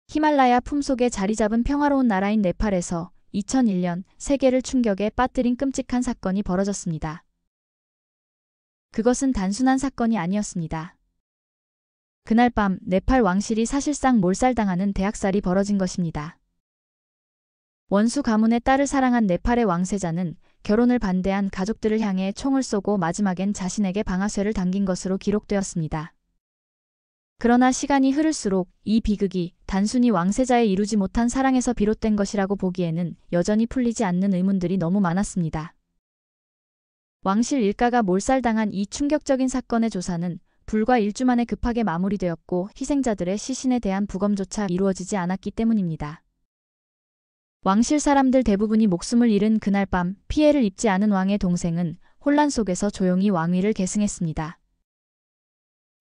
히말라야 품속에 자리잡은 평화로운 나라인 네팔에서 2001년 세계를 충격에 빠뜨린 끔찍한 사건이 벌어졌습니다. 그것은 단순한 사건이 아니었습니다. 그날 밤 네팔 왕실이 사실상 몰살당하는 대학살이 벌어진 것입니다. 원수 가문의 딸을 사랑한 네팔의 왕세자는 결혼을 반대한 가족들을 향해 총을 쏘고 마지막엔 자신에게 방아쇠를 당긴 것으로 기록되었습니다. 그러나 시간이 흐를수록 이 비극이 단순히 왕세자의 이루지 못한 사랑에서 비롯된 것이라고 보기에는 여전히 풀리지 않는 의문들이 너무 많았습니다. 왕실 일가가 몰살당한 이 충격적인 사건의 조사는 불과 일주 만에 급하게 마무리되었고 희생자들의 시신에 대한 부검조차 이루어지지 않았기 때문입니다. 왕실 사람들 대부분이 목숨을 잃은 그날 밤 피해를 입지 않은 왕의 동생은 혼란 속에서 조용히 왕위를 계승했습니다.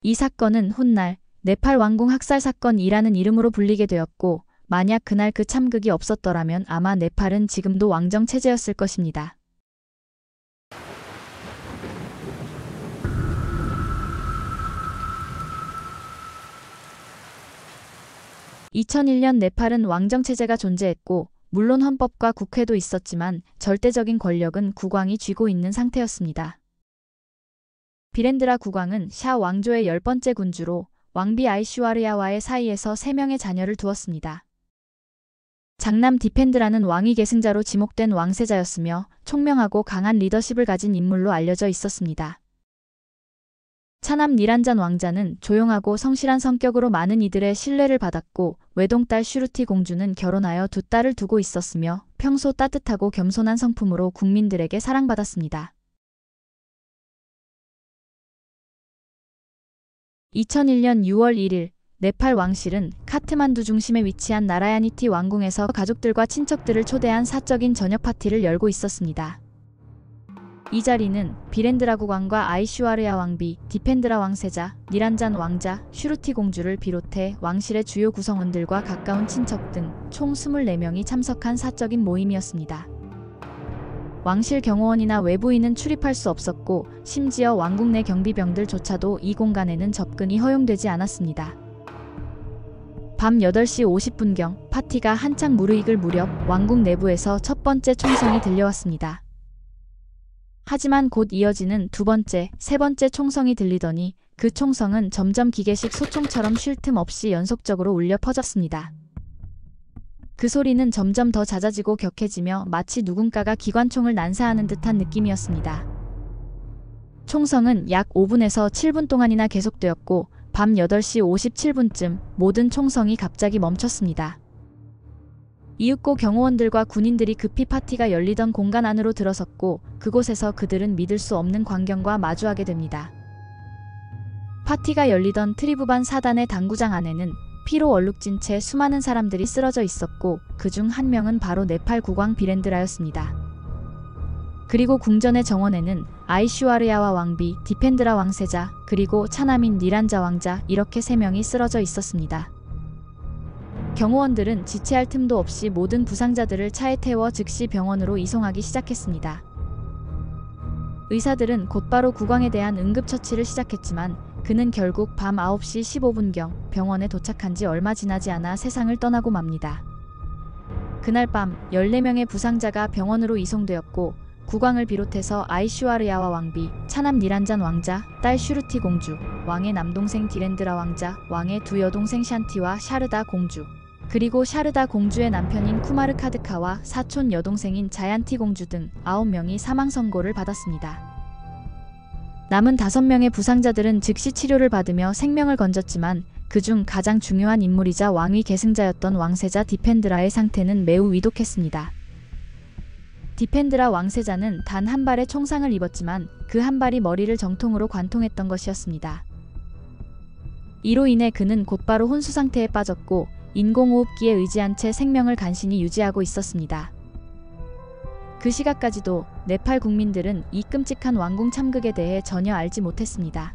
이 사건은 훗날 네팔 왕궁 학살 사건이라는 이름으로 불리게 되었고 만약 그날 그 참극이 없었더라면 아마 네팔은 지금도 왕정 체제였을 것입니다. (2001년) 네팔은 왕정 체제가 존재했고 물론 헌법과 국회도 있었지만 절대적인 권력은 국왕이 쥐고 있는 상태였습니다. 비렌드라 국왕은 샤 왕조의 10번째 군주로 왕비 아이슈와르야와의 사이에서 3명의 자녀를 두었습니다. 장남 디펜드라는 왕위 계승자로 지목된 왕세자였으며 총명하고 강한 리더십을 가진 인물로 알려져 있었습니다. 차남 니란잔 왕자는 조용하고 성실한 성격으로 많은 이들의 신뢰를 받았고 외동딸 슈르티 공주는 결혼하여 2딸을 두고 있었으며 평소 따뜻하고 겸손한 성품으로 국민들에게 사랑받았습니다. 2001년 6월 1일 네팔 왕실은 카트만두 중심에 위치한 나라야니티 왕궁에서 가족들과 친척들을 초대한 사적인 저녁 파티를 열고 있었습니다. 이 자리는 비렌드라 국왕과 아이슈와르야 왕비, 디펜드라 왕세자, 니란잔 왕자, 슈르티 공주를 비롯해 왕실의 주요 구성원들과 가까운 친척 등 총 24명이 참석한 사적인 모임이었습니다. 왕실 경호원이나 외부인은 출입할 수 없었고 심지어 왕궁 내 경비병들조차도 이 공간에는 접근이 허용되지 않았습니다. 밤 8시 50분경 파티가 한창 무르익을 무렵 왕궁 내부에서 첫 번째 총성이 들려왔습니다. 하지만 곧 이어지는 두 번째, 세 번째 총성이 들리더니 그 총성은 점점 기계식 소총처럼 쉴 틈 없이 연속적으로 울려 퍼졌습니다. 그 소리는 점점 더 잦아지고 격해지며 마치 누군가가 기관총을 난사하는 듯한 느낌이었습니다. 총성은 약 5분에서 7분 동안이나 계속되었고 밤 8시 57분쯤 모든 총성이 갑자기 멈췄습니다. 이윽고 경호원들과 군인들이 급히 파티가 열리던 공간 안으로 들어섰고 그곳에서 그들은 믿을 수 없는 광경과 마주하게 됩니다. 파티가 열리던 트리부반 사단의 당구장 안에는 피로 얼룩진 채 수많은 사람들이 쓰러져 있었고 그중 한 명은 바로 네팔 국왕 비렌드라였습니다. 그리고 궁전의 정원에는 아이슈와르야와 왕비, 디펜드라 왕세자, 그리고 차남인 니란자 왕자 이렇게 3명이 쓰러져 있었습니다. 경호원들은 지체할 틈도 없이 모든 부상자들을 차에 태워 즉시 병원으로 이송하기 시작했습니다. 의사들은 곧바로 국왕에 대한 응급처치를 시작했지만 그는 결국 밤 9시 15분경 병원에 도착한 지 얼마 지나지 않아 세상을 떠나고 맙니다. 그날 밤 14명의 부상자가 병원으로 이송되었고 국왕을 비롯해서 아이슈와르야와 왕비, 차남 니란잔 왕자, 딸 슈르티 공주, 왕의 남동생 디렌드라 왕자, 왕의 두 여동생 샨티와 샤르다 공주, 그리고 샤르다 공주의 남편인 쿠마르 카드카와 사촌 여동생인 자얀티 공주 등 9명이 사망 선고를 받았습니다. 남은 5명의 부상자들은 즉시 치료를 받으며 생명을 건졌지만 그중 가장 중요한 인물이자 왕위 계승자였던 왕세자 디펜드라의 상태는 매우 위독했습니다. 디펜드라 왕세자는 단 한 발의 총상을 입었지만 그 한 발이 머리를 정통으로 관통했던 것이었습니다. 이로 인해 그는 곧바로 혼수 상태에 빠졌고 인공호흡기에 의지한 채 생명을 간신히 유지하고 있었습니다. 그 시각까지도 네팔 국민들은 이 끔찍한 왕궁 참극에 대해 전혀 알지 못했습니다.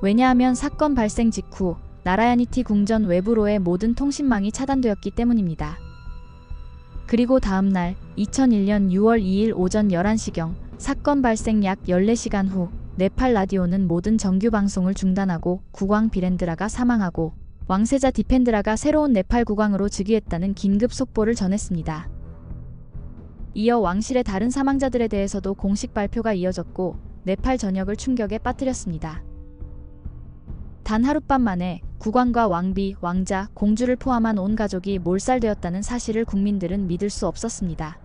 왜냐하면 사건 발생 직후 나라야니티 궁전 외부로의 모든 통신망이 차단되었기 때문입니다. 그리고 다음날 2001년 6월 2일 오전 11시경 사건 발생 약 14시간 후 네팔 라디오는 모든 정규 방송을 중단하고 국왕 비렌드라가 사망하고 왕세자 디펜드라가 새로운 네팔 국왕으로 즉위했다는 긴급 속보를 전했습니다. 이어 왕실의 다른 사망자들에 대해서도 공식 발표가 이어졌고 네팔 전역을 충격에 빠뜨렸습니다. 단 하룻밤 만에 국왕과 왕비, 왕자, 공주를 포함한 온 가족이 몰살되었다는 사실을 국민들은 믿을 수 없었습니다.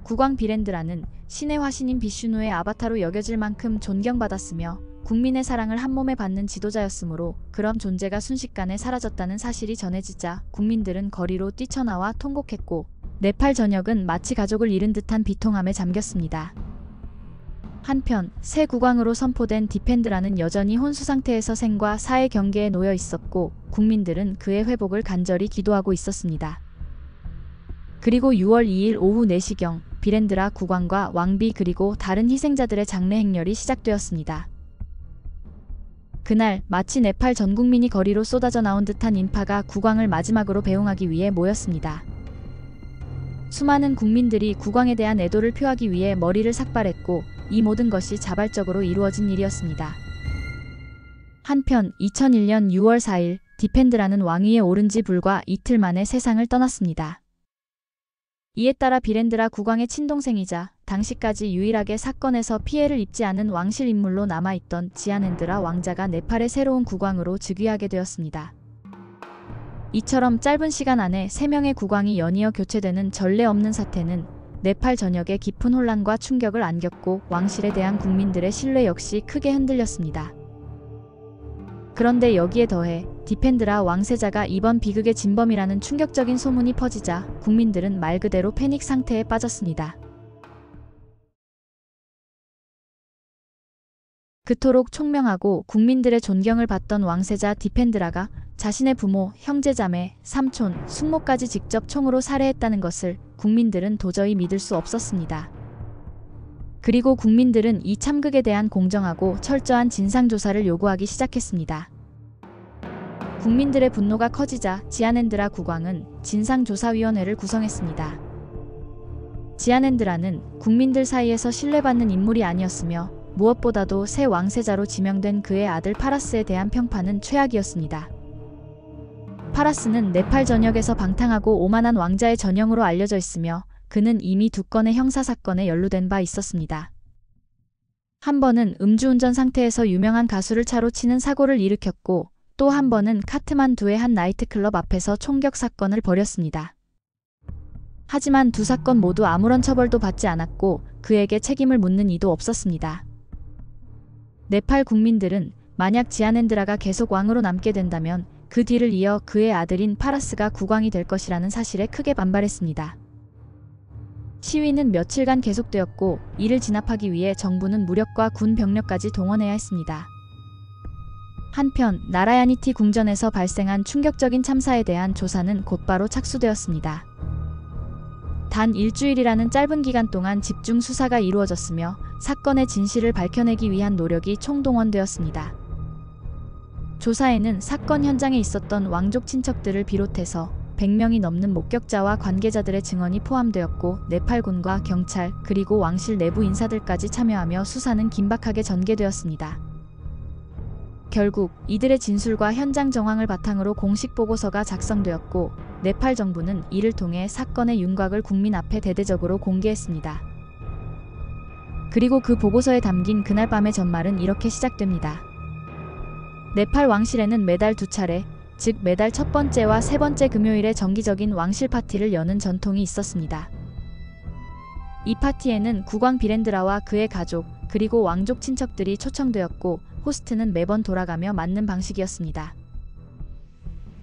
국왕 비렌드라는 신의 화신인 비슈누의 아바타로 여겨질 만큼 존경받았으며 국민의 사랑을 한몸에 받는 지도자였으므로 그런 존재가 순식간에 사라졌다는 사실이 전해지자 국민들은 거리로 뛰쳐나와 통곡했고 네팔 전역은 마치 가족을 잃은 듯한 비통함에 잠겼습니다. 한편 새 국왕으로 선포된 디펜드라는 여전히 혼수 상태에서 생과 사의 경계에 놓여 있었고 국민들은 그의 회복을 간절히 기도하고 있었습니다. 그리고 6월 2일 오후 4시경 비렌드라 국왕과 왕비 그리고 다른 희생자들의 장례 행렬이 시작되었습니다. 그날 마치 네팔 전 국민이 거리로 쏟아져 나온 듯한 인파가 국왕을 마지막으로 배웅하기 위해 모였습니다. 수많은 국민들이 국왕에 대한 애도를 표하기 위해 머리를 삭발했고 이 모든 것이 자발적으로 이루어진 일이었습니다. 한편 2001년 6월 4일 디펜드라는 왕위에 오른 지 불과 이틀 만에 세상을 떠났습니다. 이에 따라 비렌드라 국왕의 친동생이자 당시까지 유일하게 사건에서 피해를 입지 않은 왕실 인물로 남아있던 지아넨드라 왕자가 네팔의 새로운 국왕으로 즉위하게 되었습니다. 이처럼 짧은 시간 안에 3명의 국왕이 연이어 교체되는 전례 없는 사태는 네팔 전역에 깊은 혼란과 충격을 안겼고 왕실에 대한 국민들의 신뢰 역시 크게 흔들렸습니다. 그런데 여기에 더해 디펜드라 왕세자가 이번 비극의 진범이라는 충격적인 소문이 퍼지자 국민들은 말 그대로 패닉 상태에 빠졌습니다. 그토록 총명하고 국민들의 존경을 받던 왕세자 디펜드라가 자신의 부모, 형제자매, 삼촌, 숙모까지 직접 총으로 살해했다는 것을 국민들은 도저히 믿을 수 없었습니다. 그리고 국민들은 이 참극에 대한 공정하고 철저한 진상조사를 요구하기 시작했습니다. 국민들의 분노가 커지자 지아넨드라 국왕은 진상조사위원회를 구성했습니다. 지아넨드라는 국민들 사이에서 신뢰받는 인물이 아니었으며 무엇보다도 새 왕세자로 지명된 그의 아들 파라스에 대한 평판은 최악이었습니다. 파라스는 네팔 전역에서 방탕하고 오만한 왕자의 전형으로 알려져 있으며 그는 이미 2건의 형사사건에 연루된 바 있었습니다. 한 번은 음주운전 상태에서 유명한 가수를 차로 치는 사고를 일으켰고 또 한 번은 카트만두의 한 나이트클럽 앞에서 총격 사건을 벌였습니다. 하지만 두 사건 모두 아무런 처벌도 받지 않았고 그에게 책임을 묻는 이도 없었습니다. 네팔 국민들은 만약 지아넨드라가 계속 왕으로 남게 된다면 그 뒤를 이어 그의 아들인 파라스가 국왕이 될 것이라는 사실에 크게 반발했습니다. 시위는 며칠간 계속되었고 이를 진압하기 위해 정부는 무력과 군 병력까지 동원해야 했습니다. 한편 나라야니티 궁전에서 발생한 충격적인 참사에 대한 조사는 곧바로 착수되었습니다. 단 일주일이라는 짧은 기간 동안 집중 수사가 이루어졌으며 사건의 진실을 밝혀내기 위한 노력이 총동원되었습니다. 조사에는 사건 현장에 있었던 왕족 친척들을 비롯해서 100명이 넘는 목격자와 관계자들의 증언이 포함되었고 네팔군과 경찰 그리고 왕실 내부 인사들까지 참여하며 수사는 긴박하게 전개되었습니다. 결국 이들의 진술과 현장 정황을 바탕으로 공식 보고서가 작성되었고 네팔 정부는 이를 통해 사건의 윤곽을 국민 앞에 대대적으로 공개했습니다. 그리고 그 보고서에 담긴 그날 밤의 전말은 이렇게 시작됩니다. 네팔 왕실에는 매달 2차례, 즉 매달 첫 번째와 세 번째 금요일에 정기적인 왕실 파티를 여는 전통이 있었습니다. 이 파티에는 국왕 비렌드라와 그의 가족, 그리고 왕족 친척들이 초청되었고 호스트는 매번 돌아가며 맡는 방식이었습니다.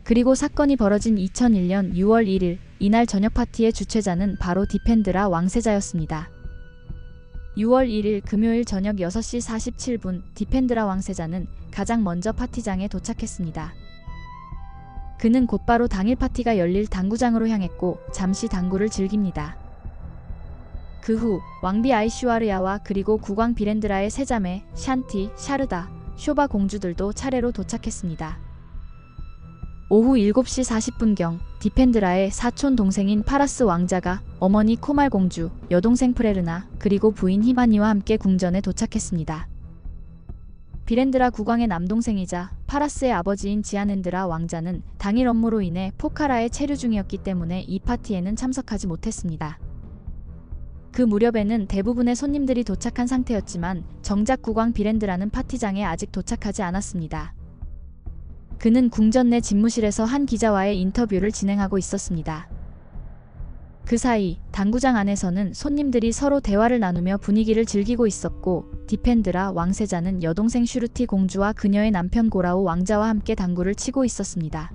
그리고 사건이 벌어진 2001년 6월 1일 이날 저녁 파티의 주최자는 바로 디펜드라 왕세자였습니다. 6월 1일 금요일 저녁 6시 47분 디펜드라 왕세자는 가장 먼저 파티장에 도착했습니다. 그는 곧바로 당일 파티가 열릴 당구장으로 향했고 잠시 당구를 즐깁니다. 그 후 왕비 아이슈와르야와 그리고 국왕 비렌드라의 세자매 샨티, 샤르다, 쇼바 공주들도 차례로 도착했습니다. 오후 7시 40분경 디펜드라의 사촌 동생인 파라스 왕자가 어머니 코말 공주, 여동생 프레르나, 그리고 부인 히바니와 함께 궁전에 도착했습니다. 비렌드라 국왕의 남동생이자 파라스의 아버지인 지아넨드라 왕자는 당일 업무로 인해 포카라에 체류 중이었기 때문에 이 파티에는 참석하지 못했습니다. 그 무렵에는 대부분의 손님들이 도착한 상태였지만 정작 국왕 비렌드라는 파티장에 아직 도착하지 않았습니다. 그는 궁전 내 집무실에서 한 기자와의 인터뷰를 진행하고 있었습니다. 그 사이 당구장 안에서는 손님들이 서로 대화를 나누며 분위기를 즐기고 있었고, 디펜드라 왕세자는 여동생 슈르티 공주와 그녀의 남편 고라우 왕자와 함께 당구를 치고 있었습니다.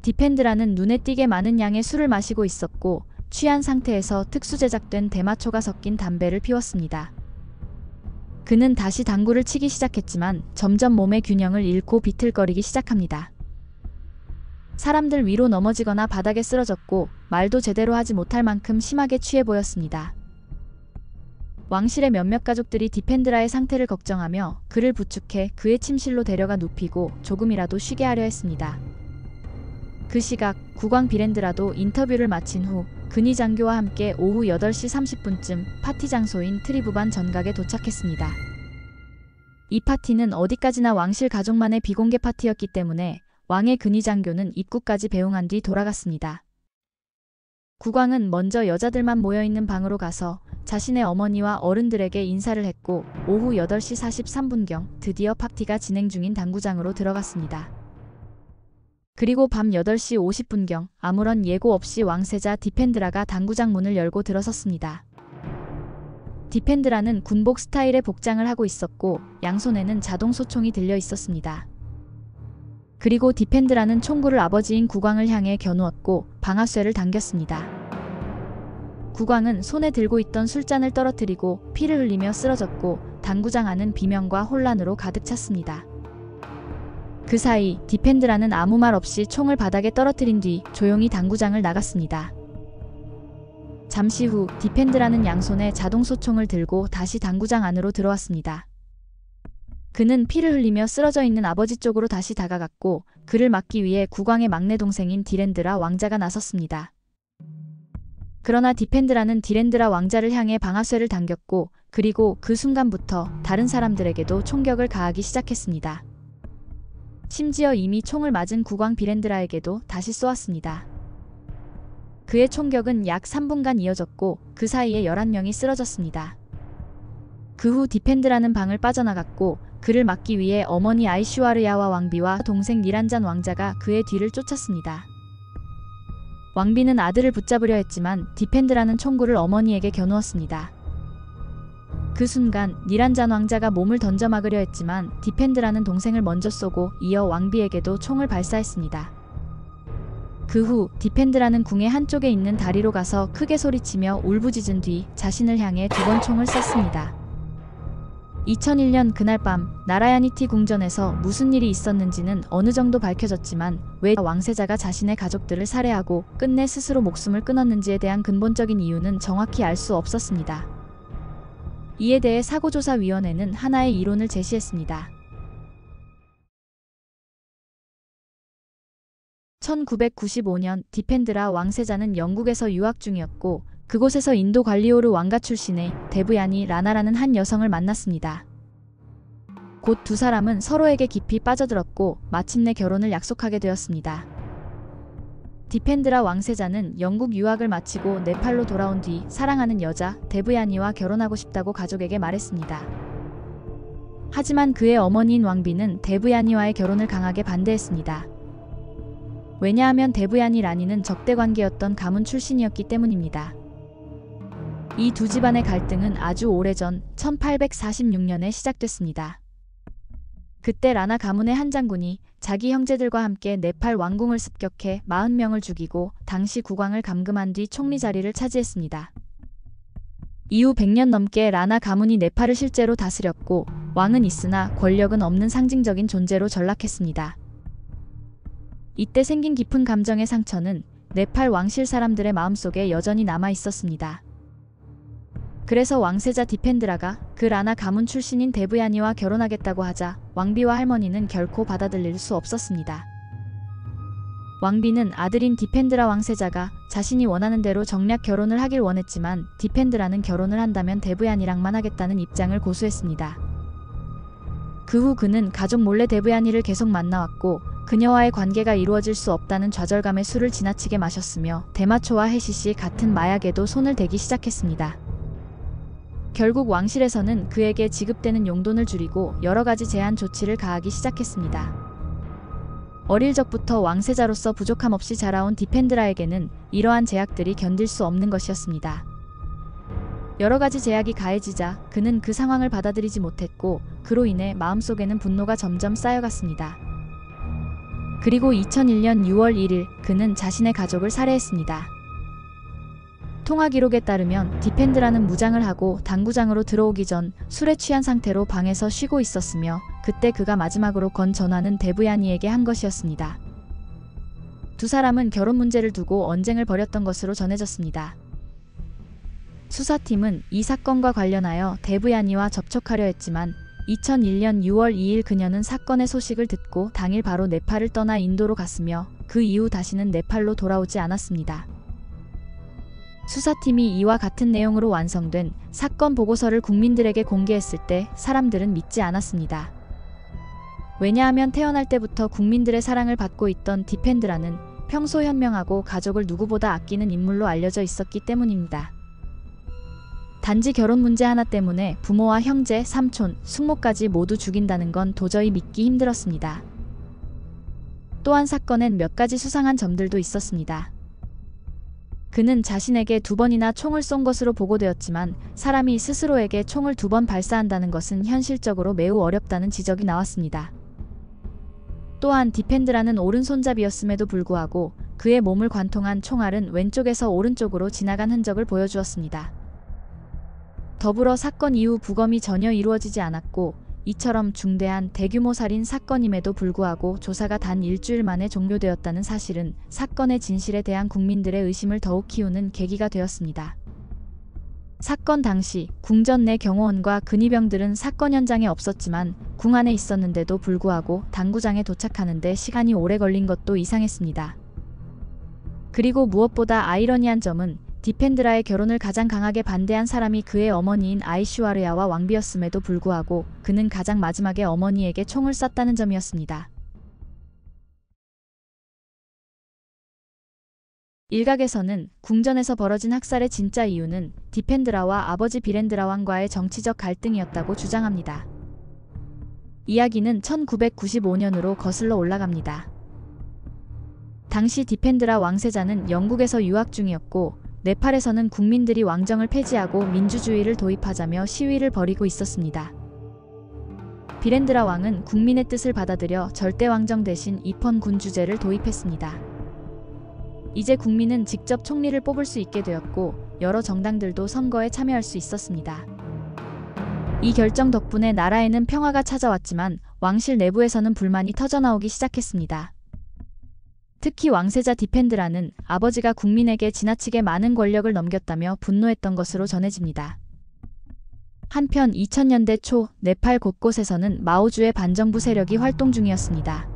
디펜드라는 눈에 띄게 많은 양의 술을 마시고 있었고, 취한 상태에서 특수 제작된 대마초가 섞인 담배를 피웠습니다. 그는 다시 당구를 치기 시작했지만 점점 몸의 균형을 잃고 비틀거리기 시작합니다. 사람들 위로 넘어지거나 바닥에 쓰러졌고 말도 제대로 하지 못할 만큼 심하게 취해 보였습니다. 왕실의 몇몇 가족들이 디펜드라의 상태를 걱정하며 그를 부축해 그의 침실로 데려가 눕히고 조금이라도 쉬게 하려 했습니다. 그 시각 국왕 비렌드라도 인터뷰를 마친 후 근위 장교와 함께 오후 8시 30분쯤 파티 장소인 트리부반 전각에 도착했습니다. 이 파티는 어디까지나 왕실 가족만의 비공개 파티였기 때문에 왕의 근위 장교는 입구까지 배웅한 뒤 돌아갔습니다. 국왕은 먼저 여자들만 모여있는 방으로 가서 자신의 어머니와 어른들에게 인사를 했고 오후 8시 43분경 드디어 파티가 진행 중인 당구장으로 들어갔습니다. 그리고 밤 8시 50분경 아무런 예고 없이 왕세자 디펜드라가 당구장 문을 열고 들어섰습니다. 디펜드라는 군복 스타일의 복장을 하고 있었고 양손에는 자동 소총이 들려 있었습니다. 그리고 디펜드라는 총구를 아버지인 국왕을 향해 겨누었고 방아쇠를 당겼습니다. 국왕은 손에 들고 있던 술잔을 떨어뜨리고 피를 흘리며 쓰러졌고 당구장 안은 비명과 혼란으로 가득 찼습니다. 그 사이 디펜드라는 아무 말 없이 총을 바닥에 떨어뜨린 뒤 조용히 당구장을 나갔습니다. 잠시 후 디펜드라는 양손에 자동소총을 들고 다시 당구장 안으로 들어왔습니다. 그는 피를 흘리며 쓰러져 있는 아버지 쪽으로 다시 다가갔고 그를 막기 위해 국왕의 막내 동생인 디렌드라 왕자가 나섰습니다. 그러나 디펜드라는 디렌드라 왕자를 향해 방아쇠를 당겼고 그리고 그 순간부터 다른 사람들에게도 총격을 가하기 시작했습니다. 심지어 이미 총을 맞은 국왕 비렌드라에게도 다시 쏘았습니다. 그의 총격은 약 3분간 이어졌고 그 사이에 11명이 쓰러졌습니다. 그 후 디펜드라는 방을 빠져나갔고 그를 막기 위해 어머니 아이슈와르야와 왕비와 동생 니란잔 왕자가 그의 뒤를 쫓았습니다. 왕비는 아들을 붙잡으려 했지만 디펜드라는 총구를 어머니에게 겨누었습니다. 그 순간 니란잔 왕자가 몸을 던져 막으려 했지만 디펜드라는 동생을 먼저 쏘고 이어 왕비에게도 총을 발사했습니다. 그 후 디펜드라는 궁의 한쪽에 있는 다리로 가서 크게 소리치며 울부짖은 뒤 자신을 향해 2번 총을 쐈습니다. 2001년 그날 밤 나라야니티 궁전에서 무슨 일이 있었는지는 어느 정도 밝혀졌지만 왜 왕세자가 자신의 가족들을 살해하고 끝내 스스로 목숨을 끊었는지에 대한 근본적인 이유는 정확히 알 수 없었습니다. 이에 대해 사고조사위원회는 하나의 이론을 제시했습니다. 1995년 디펜드라 왕세자는 영국에서 유학 중이었고 그곳에서 인도 관리오르 왕가 출신의 데브야니 라나라는 한 여성을 만났습니다. 곧 두 사람은 서로에게 깊이 빠져들었고 마침내 결혼을 약속하게 되었습니다. 디펜드라 왕세자는 영국 유학을 마치고 네팔로 돌아온 뒤 사랑하는 여자 데브야니와 결혼하고 싶다고 가족에게 말했습니다. 하지만 그의 어머니인 왕비는 데브야니와의 결혼을 강하게 반대했습니다. 왜냐하면 데브야니 라니는 적대관계였던 가문 출신이었기 때문입니다. 이 두 집안의 갈등은 아주 오래전 1846년에 시작됐습니다. 그때 라나 가문의 한 장군이 자기 형제들과 함께 네팔 왕궁을 습격해 40명을 죽이고 당시 국왕을 감금한 뒤 총리 자리를 차지했습니다. 이후 100년 넘게 라나 가문이 네팔을 실제로 다스렸고 왕은 있으나 권력은 없는 상징적인 존재로 전락했습니다. 이때 생긴 깊은 감정의 상처는 네팔 왕실 사람들의 마음속에 여전히 남아 있었습니다. 그래서 왕세자 디펜드라가 그 라나 가문 출신인 데브야니와 결혼하겠다고 하자 왕비와 할머니는 결코 받아들일 수 없었습니다. 왕비는 아들인 디펜드라 왕세자가 자신이 원하는 대로 정략 결혼을 하길 원했지만 디펜드라는 결혼을 한다면 데브야니랑만 하겠다는 입장을 고수했습니다. 그 후 그는 가족 몰래 데브야니를 계속 만나왔고 그녀와의 관계가 이루어질 수 없다는 좌절감에 술을 지나치게 마셨으며 대마초와 해시시 같은 마약에도 손을 대기 시작했습니다. 결국 왕실에서는 그에게 지급되는 용돈을 줄이고 여러 가지 제한 조치를 가하기 시작했습니다. 어릴 적부터 왕세자로서 부족함 없이 자라온 디펜드라에게는 이러한 제약들이 견딜 수 없는 것이었습니다. 여러 가지 제약이 가해지자 그는 그 상황을 받아들이지 못했고 그로 인해 마음속에는 분노가 점점 쌓여갔습니다. 그리고 2001년 6월 1일 그는 자신의 가족을 살해했습니다. 통화 기록에 따르면 디펜드라는 무장을 하고 당구장으로 들어오기 전 술에 취한 상태로 방에서 쉬고 있었으며 그때 그가 마지막으로 건 전화는 데브야니에게 한 것이었습니다. 두 사람은 결혼 문제를 두고 언쟁을 벌였던 것으로 전해졌습니다. 수사팀은 이 사건과 관련하여 데브야니와 접촉하려 했지만 2001년 6월 2일 그녀는 사건의 소식을 듣고 당일 바로 네팔을 떠나 인도로 갔으며 그 이후 다시는 네팔로 돌아오지 않았습니다. 수사팀이 이와 같은 내용으로 완성된 사건 보고서를 국민들에게 공개했을 때 사람들은 믿지 않았습니다. 왜냐하면 태어날 때부터 국민들의 사랑을 받고 있던 디펜드라는 평소 현명하고 가족을 누구보다 아끼는 인물로 알려져 있었기 때문입니다. 단지 결혼 문제 하나 때문에 부모와 형제, 삼촌, 숙모까지 모두 죽인다는 건 도저히 믿기 힘들었습니다. 또한 사건엔 몇 가지 수상한 점들도 있었습니다. 그는 자신에게 2번이나 총을 쏜 것으로 보고되었지만 사람이 스스로에게 총을 2번 발사한다는 것은 현실적으로 매우 어렵다는 지적이 나왔습니다. 또한 디펜드라는 오른손잡이였음에도 불구하고 그의 몸을 관통한 총알은 왼쪽에서 오른쪽으로 지나간 흔적을 보여주었습니다. 더불어 사건 이후 부검이 전혀 이루어지지 않았고 이처럼 중대한 대규모 살인 사건임에도 불구하고 조사가 단 일주일 만에 종료되었다는 사실은 사건의 진실에 대한 국민들의 의심을 더욱 키우는 계기가 되었습니다. 사건 당시 궁전 내 경호원과 근위병들은 사건 현장에 없었지만 궁 안에 있었는데도 불구하고 당구장에 도착하는 데 시간이 오래 걸린 것도 이상했습니다. 그리고 무엇보다 아이러니한 점은 디펜드라의 결혼을 가장 강하게 반대한 사람이 그의 어머니인 아이슈와르야와 왕비였음에도 불구하고 그는 가장 마지막에 어머니에게 총을 쐈다는 점이었습니다. 일각에서는 궁전에서 벌어진 학살의 진짜 이유는 디펜드라와 아버지 비렌드라 왕과의 정치적 갈등이었다고 주장합니다. 이야기는 1995년으로 거슬러 올라갑니다. 당시 디펜드라 왕세자는 영국에서 유학 중이었고 네팔에서는 국민들이 왕정을 폐지하고 민주주의를 도입하자며 시위를 벌이고 있었습니다. 비렌드라 왕은 국민의 뜻을 받아들여 절대왕정 대신 입헌 군주제를 도입했습니다. 이제 국민은 직접 총리를 뽑을 수 있게 되었고 여러 정당들도 선거에 참여할 수 있었습니다. 이 결정 덕분에 나라에는 평화가 찾아왔지만 왕실 내부에서는 불만이 터져나오기 시작했습니다. 특히 왕세자 디펜드라는 아버지가 국민에게 지나치게 많은 권력을 넘겼다며 분노했던 것으로 전해집니다. 한편 2000년대 초 네팔 곳곳에서는 마오주의 반정부 세력이 활동 중이었습니다.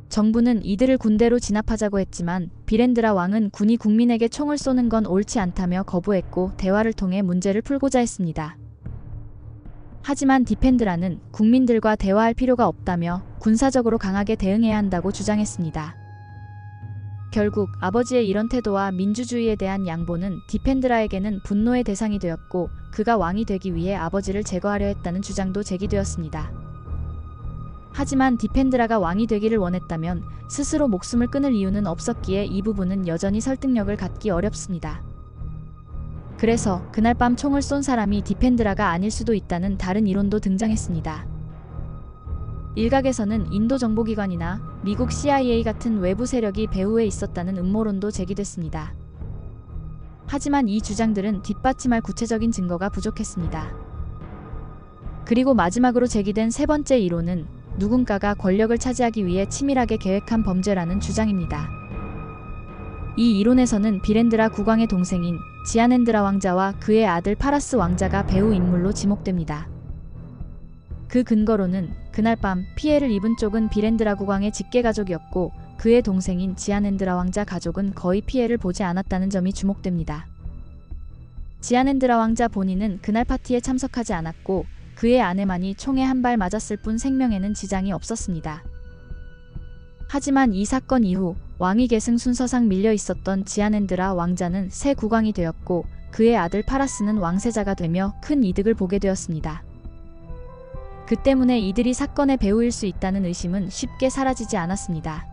정부는 이들을 군대로 진압하자고 했지만 비렌드라 왕은 군이 국민에게 총을 쏘는 건 옳지 않다며 거부했고 대화를 통해 문제를 풀고자 했습니다. 하지만 디펜드라는 국민들과 대화할 필요가 없다며 군사적으로 강하게 대응해야 한다고 주장했습니다. 결국 아버지의 이런 태도와 민주주의에 대한 양보는 디펜드라에게는 분노의 대상이 되었고 그가 왕이 되기 위해 아버지를 제거하려 했다는 주장도 제기되었습니다. 하지만 디펜드라가 왕이 되기를 원했다면 스스로 목숨을 끊을 이유는 없었기에 이 부분은 여전히 설득력을 갖기 어렵습니다. 그래서 그날 밤 총을 쏜 사람이 디펜드라가 아닐 수도 있다는 다른 이론도 등장했습니다. 일각에서는 인도 정보기관이나 미국 CIA 같은 외부 세력이 배후에 있었다는 음모론도 제기됐습니다. 하지만 이 주장들은 뒷받침할 구체적인 증거가 부족했습니다. 그리고 마지막으로 제기된 세 번째 이론은 누군가가 권력을 차지하기 위해 치밀하게 계획한 범죄라는 주장입니다. 이 이론에서는 비렌드라 국왕의 동생인 지아넨드라 왕자와 그의 아들 파라스 왕자가 배후 인물로 지목됩니다. 그 근거로는 그날 밤 피해를 입은 쪽은 비렌드라 국왕의 직계가족이었고 그의 동생인 지아넨드라 왕자 가족은 거의 피해를 보지 않았다는 점이 주목됩니다. 지아넨드라 왕자 본인은 그날 파티에 참석하지 않았고 그의 아내만이 총에 한 발 맞았을 뿐 생명에는 지장이 없었습니다. 하지만 이 사건 이후 왕위 계승 순서상 밀려 있었던 지아넨드라 왕자는 새 국왕이 되었고 그의 아들 파라스는 왕세자가 되며 큰 이득을 보게 되었습니다. 그 때문에 이들이 사건의 배후일 수 있다는 의심은 쉽게 사라지지 않았습니다.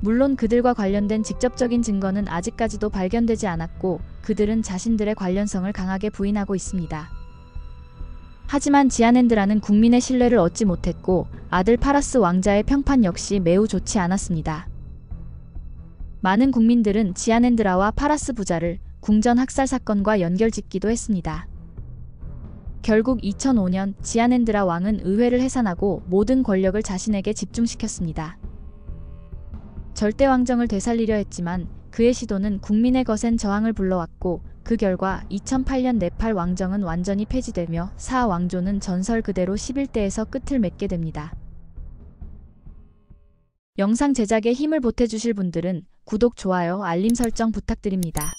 물론 그들과 관련된 직접적인 증거는 아직까지도 발견되지 않았고 그들은 자신들의 관련성을 강하게 부인하고 있습니다. 하지만 지아넨드라는 국민의 신뢰를 얻지 못했고 아들 파라스 왕자의 평판 역시 매우 좋지 않았습니다. 많은 국민들은 지아넨드라와 파라스 부자를 궁전 학살 사건과 연결짓기도 했습니다. 결국 2005년 지아넨드라 왕은 의회를 해산하고 모든 권력을 자신에게 집중시켰습니다. 절대왕정을 되살리려 했지만 그의 시도는 국민의 거센 저항을 불러왔고 그 결과 2008년 네팔 왕정은 완전히 폐지되며 사 왕조는 전설 그대로 11대에서 끝을 맺게 됩니다. 영상 제작에 힘을 보태주실 분들은 구독, 좋아요, 알림 설정 부탁드립니다.